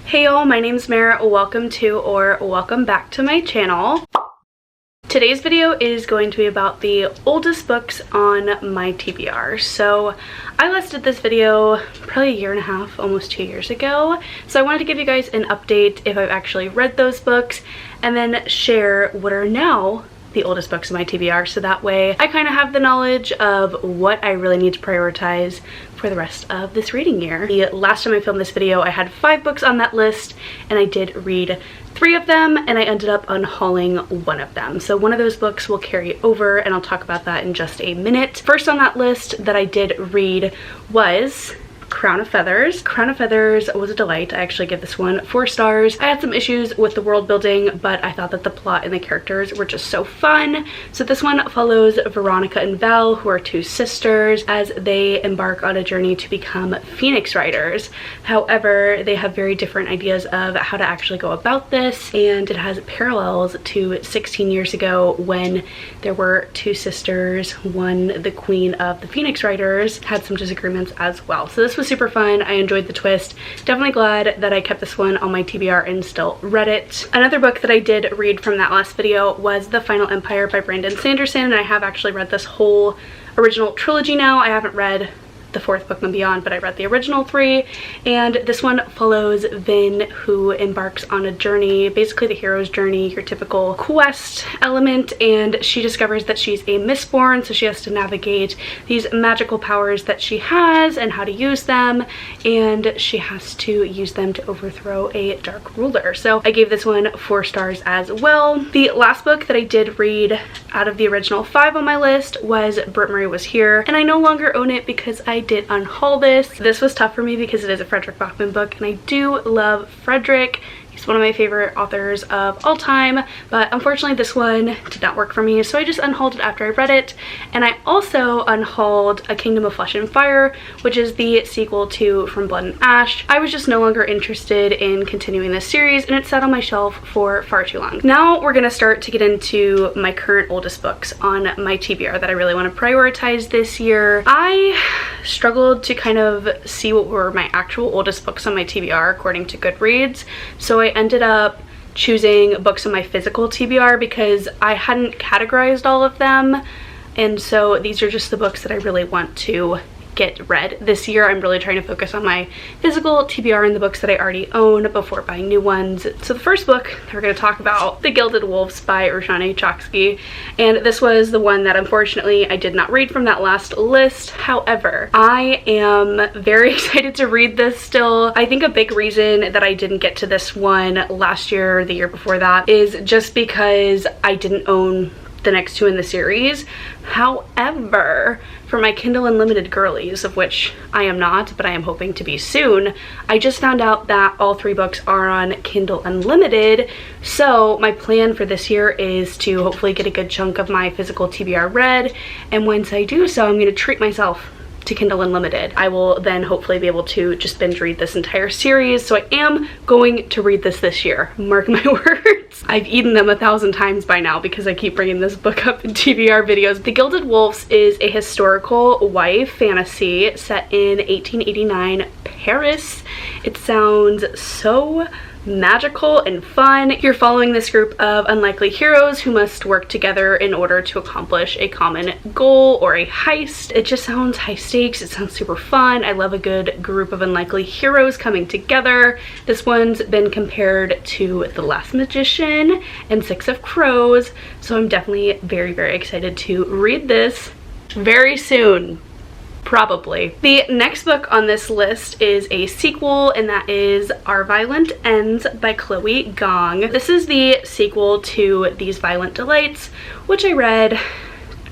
Hey y'all, my name's Mara. Welcome to or welcome back to my channel. Today's video is going to be about the oldest books on my TBR. So I listed this video probably a year and a half, almost 2 years ago. So I wanted to give you guys an update if I've actually read those books and then share what are now the oldest books in my TBR, so that way I kind of have the knowledge of what I really need to prioritize for the rest of this reading year. The last time I filmed this video, I had 5 books on that list, and I did read 3 of them, and I ended up unhauling 1 of them. So one of those books will carry over, and I'll talk about that in just a minute. First on that list that I did read was Crown of Feathers. Crown of Feathers was a delight. I actually give this one 4 stars. I had some issues with the world building, but I thought that the plot and the characters were just so fun. So this one follows Veronica and Val, who are 2 sisters, as they embark on a journey to become Phoenix Riders. However, they have very different ideas of how to actually go about this, and it has parallels to 16 years ago when there were 2 sisters. One, the queen of the Phoenix Riders, had some disagreements as well. So this was super fun. I enjoyed the twist. Definitely glad that I kept this one on my TBR and still read it. Another book that I did read from that last video was The Final Empire by Sanderson, and I have actually read this whole original trilogy now. I haven't read the 4th book and beyond, but I read the original 3, and this one follows Vin, who embarks on a journey, basically the hero's journey, your typical quest element, and she discovers that she's a Mistborn, so she has to navigate these magical powers that she has and how to use them, and she has to use them to overthrow a dark ruler. So I gave this one 4 stars as well. The last book that I did read out of the original 5 on my list was Britt-Marie Was Here, and I no longer own it because I did unhaul this. This was tough for me because it is a Fredrik Backman book, and I do love Fredrik. He's one of my favorite authors of all time, but unfortunately this one did not work for me, so I just unhauled it after I read it. And I also unhauled A Kingdom of Flesh and Fire, which is the sequel to From Blood and Ash. I was just no longer interested in continuing this series, and it sat on my shelf for far too long. Now we're gonna start to get into my current oldest books on my TBR that I really want to prioritize this year. I struggled to kind of see what were my actual oldest books on my TBR according to Goodreads, so I ended up choosing books on my physical TBR because I hadn't categorized all of them, and so these are just the books that I really want to get read this year. I'm really trying to focus on my physical TBR and the books that I already own before buying new ones. So the first book that we're going to talk about, The Gilded Wolves by Roshani Chokshi, and this was the one that unfortunately I did not read from that last list. However, I am very excited to read this still. I think a big reason that I didn't get to this one last year or the year before that is just because I didn't own the next 2 in the series. However, for my Kindle Unlimited girlies, of which I am not, but I am hoping to be soon, I just found out that all 3 books are on Kindle Unlimited. So my plan for this year is to hopefully get a good chunk of my physical TBR read, and once I do so, I'm going to treat myself to Kindle Unlimited. I will then hopefully be able to just binge read this entire series, so I am going to read this year. Mark my words. I've eaten them 1,000 times by now because I keep bringing this book up in TBR videos. The Gilded Wolves is a historical YA fantasy set in 1889 Paris. It sounds so magical and fun. You're following this group of unlikely heroes who must work together in order to accomplish a common goal or a heist. It just sounds high stakes. It sounds super fun. I love a good group of unlikely heroes coming together. This one's been compared to The Last Magician and 6 of Crows, so I'm definitely very, very excited to read this very soon. Probably. The next book on this list is a sequel, and that is Our Violent Ends by Chloe Gong. This is the sequel to These Violent Delights, which I read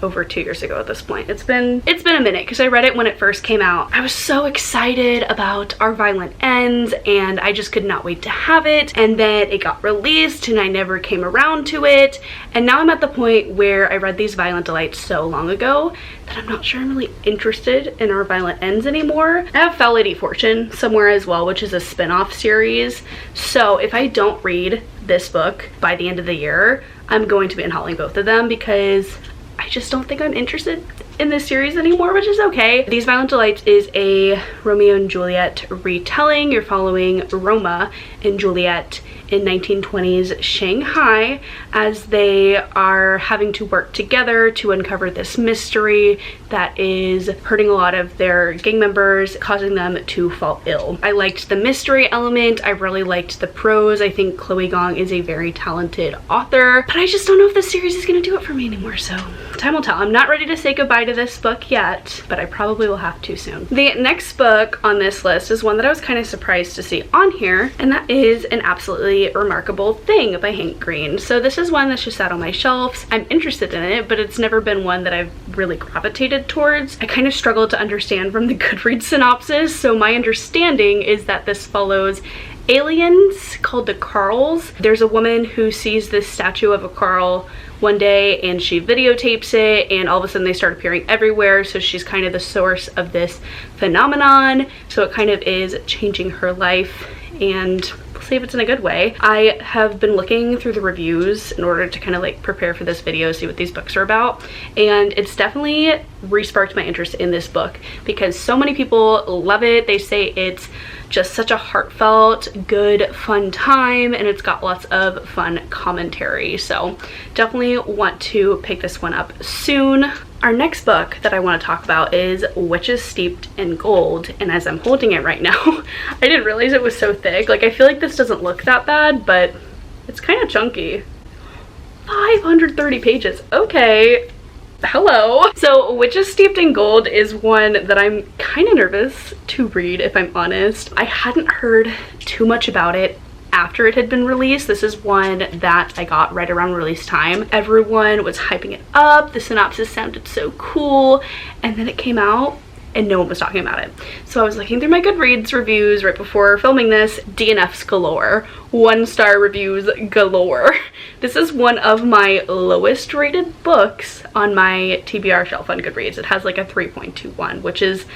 over 2 years ago at this point. It's been a minute because I read it when it first came out. I was so excited about Our Violent Ends, and I just could not wait to have it, and then it got released and I never came around to it, and now I'm at the point where I read These Violent Delights so long ago that I'm not sure I'm really interested in Our Violent Ends anymore. I have Foul Lady Fortune somewhere as well, which is a spin-off series, so if I don't read this book by the end of the year, I'm going to be unhauling both of them because I just don't think I'm interested in this series anymore, which is okay. These Violent Delights is a Romeo and Juliet retelling. You're following Roma and Juliet in 1920s Shanghai as they are having to work together to uncover this mystery that is hurting a lot of their gang members, causing them to fall ill. I liked the mystery element. I really liked the prose. I think Chloe Gong is a very talented author, but I just don't know if this series is going to do it for me anymore, so time will tell. I'm not ready to say goodbye to this book yet, but I probably will have to soon. The next book on this list is one that I was kind of surprised to see on here, and that is An Absolutely Remarkable Thing by Hank Green. So this is one that's just sat on my shelves. I'm interested in it, but it's never been one that I've really gravitated towards. I kind of struggled to understand from the Goodreads synopsis, so my understanding is that this follows aliens called the Carls. There's a woman who sees this statue of a Carl one day and she videotapes it, and all of a sudden they start appearing everywhere, so she's kind of the source of this phenomenon. So it kind of is changing her life, and we'll see if it's in a good way. I have been looking through the reviews in order to kind of like prepare for this video, see what these books are about, and it's definitely re-sparked my interest in this book because so many people love it. They say it's just such a heartfelt, good, fun time, and it's got lots of fun commentary. So definitely want to pick this one up soon. Our next book that I want to talk about is Witches Steeped in Gold, and as I'm holding it right now, I didn't realize it was so thick. Like, I feel like this doesn't look that bad, but it's kind of chunky. 530 pages. Okay. Hello. So Witches Steeped in Gold is one that I'm kind of nervous to read, if I'm honest. I hadn't heard too much about it after it had been released. This is one that I got right around release time. Everyone was hyping it up. The synopsis sounded so cool, and then it came out and no one was talking about it. So I was looking through my Goodreads reviews right before filming this. DNFs galore, 1-star reviews galore. This is one of my lowest rated books on my TBR shelf on Goodreads. It has like a 3.21, which is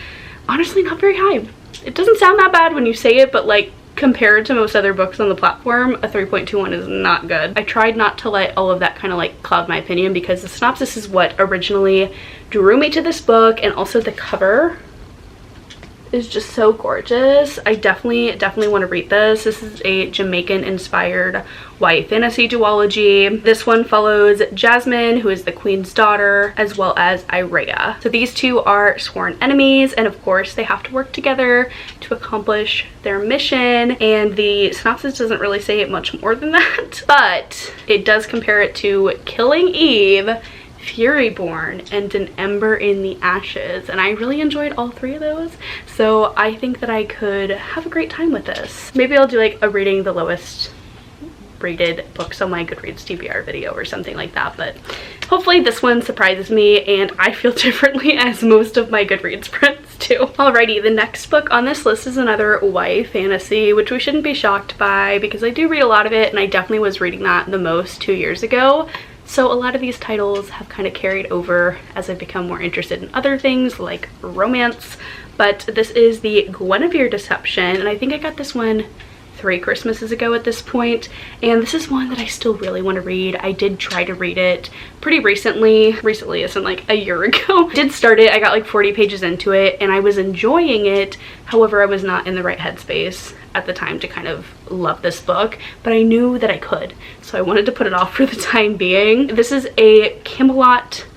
honestly not very high. It doesn't sound that bad when you say it, but like compared to most other books on the platform, a 3.21 is not good. I tried not to let all of that kind of like cloud my opinion because the synopsis is what originally drew me to this book, and also the cover is just so gorgeous. I definitely want to read this. This is a Jamaican inspired YA fantasy duology. This one follows Jasmine, who is the queen's daughter, as well as Irea. So these two are sworn enemies, and of course they have to work together to accomplish their mission, and the synopsis doesn't really say it much more than that, but it does compare it to Killing Eve, Furyborn, and An Ember in the Ashes, and I really enjoyed all three of those, so I think that I could have a great time with this. Maybe I'll do like a rating the lowest rated books on my Goodreads TBR video or something like that, but hopefully this one surprises me and I feel differently as most of my Goodreads friends do. Alrighty, the next book on this list is another YA fantasy, which we shouldn't be shocked by because I do read a lot of it, and I definitely was reading that the most 2 years ago. So a lot of these titles have kind of carried over as I've become more interested in other things like romance, but this is the Guinevere Deception, and I think I got this one 3 Christmases ago at this point, and this is one that I still really want to read. I did try to read it pretty recently isn't like a year ago. I did start it, I got like 40 pages into it, and I was enjoying it. However, I was not in the right headspace at the time to kind of love this book, but I knew that I could, so I wanted to put it off for the time being. This is a Camelot /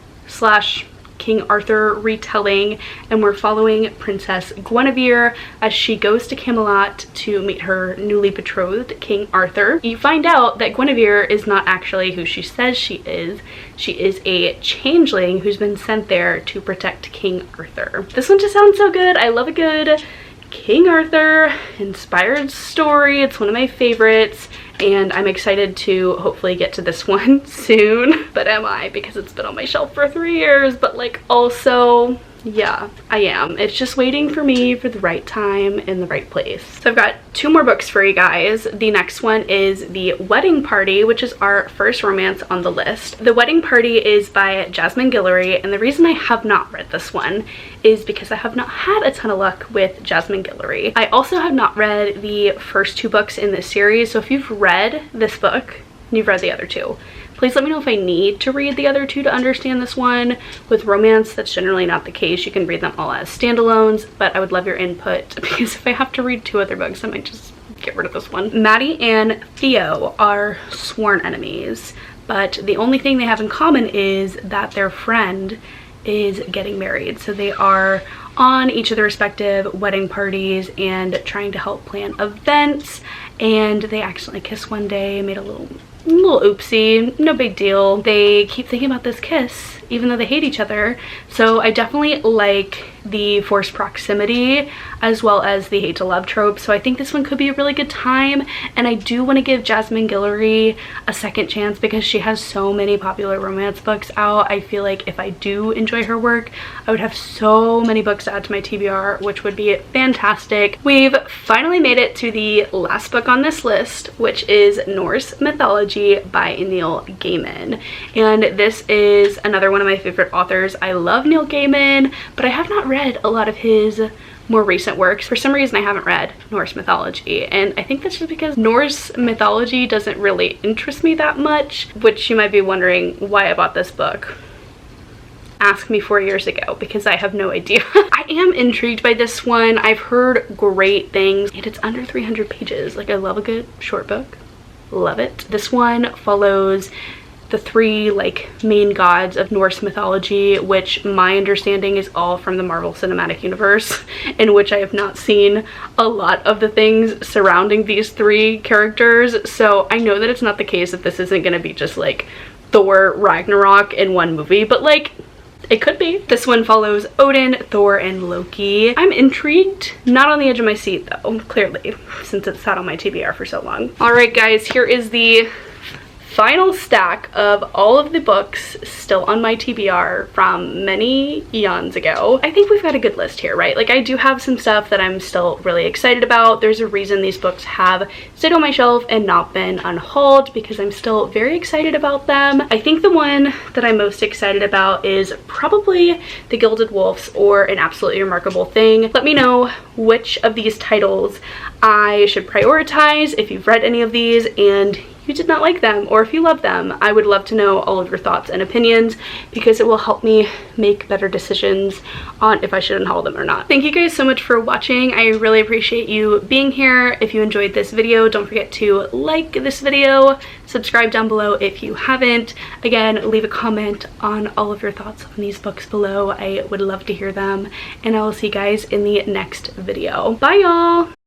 King Arthur retelling, and we're following Princess Guinevere as she goes to Camelot to meet her newly betrothed King Arthur. You find out that Guinevere is not actually who she says she is. She is a changeling who's been sent there to protect King Arthur. This one just sounds so good. I love a good King Arthur inspired story. It's one of my favorites, and I'm excited to hopefully get to this one soon. But am I? Because it's been on my shelf for 3 years, but like also, yeah, I am. It's just waiting for me for the right time in the right place. So I've got 2 more books for you guys. The next one is The Wedding Party, which is our first romance on the list. The Wedding Party is by Jasmine Guillory, and the reason I have not read this one is because I have not had a ton of luck with Jasmine Guillory. I also have not read the first 2 books in this series, so if you've read this book and you've read the other 2, Please let me know if I need to read the other two to understand this one. With romance, that's generally not the case. You can read them all as standalones, but I would love your input because if I have to read two other books, I might just get rid of this one. Maddie and Theo are sworn enemies, but the only thing they have in common is that their friend is getting married. So they are on each of their respective wedding parties and trying to help plan events, and they accidentally kiss one day, made a little oopsie, no big deal. They keep thinking about this kiss even though they hate each other. So I definitely like the forced proximity as well as the hate to love trope. So I think this one could be a really good time, and I do want to give Jasmine Guillory a second chance because she has so many popular romance books out. I feel like if I do enjoy her work, I would have so many books to add to my TBR, which would be fantastic. We've finally made it to the last book on this list, which is Norse Mythology by Neil Gaiman, and this is another one of my favorite authors. I love Neil Gaiman, but I have not read a lot of his more recent works. For some reason I haven't read Norse mythology, and I think that's just because Norse mythology doesn't really interest me that much, which you might be wondering why I bought this book. Ask me 4 years ago because I have no idea. I am intrigued by this one. I've heard great things, and it's under 300 pages. Like, I love a good short book. Love it. This one follows the three like main gods of Norse mythology, which my understanding is all from the Marvel Cinematic Universe, in which I have not seen a lot of the things surrounding these three characters. So I know that it's not the case that this isn't going to be just like Thor Ragnarok in one movie, but like it could be. This one follows Odin, Thor, and Loki. I'm intrigued, not on the edge of my seat though, clearly, since it's sat on my TBR for so long. All right guys, here is the final stack of all of the books still on my TBR from many eons ago. I think we've got a good list here, right? Like, I do have some stuff that I'm still really excited about. There's a reason these books have stayed on my shelf and not been unhauled, because I'm still very excited about them. I think the one that I'm most excited about is probably The Gilded Wolves or An Absolutely Remarkable Thing. Let me know which of these titles I should prioritize if you've read any of these and you did not like them, or if you love them. I would love to know all of your thoughts and opinions because it will help me make better decisions on if I should unhaul them or not. Thank you guys so much for watching. I really appreciate you being here. If you enjoyed this video, don't forget to like this video, subscribe down below if you haven't. Again, leave a comment on all of your thoughts on these books below. I would love to hear them, and I will see you guys in the next video. Bye y'all!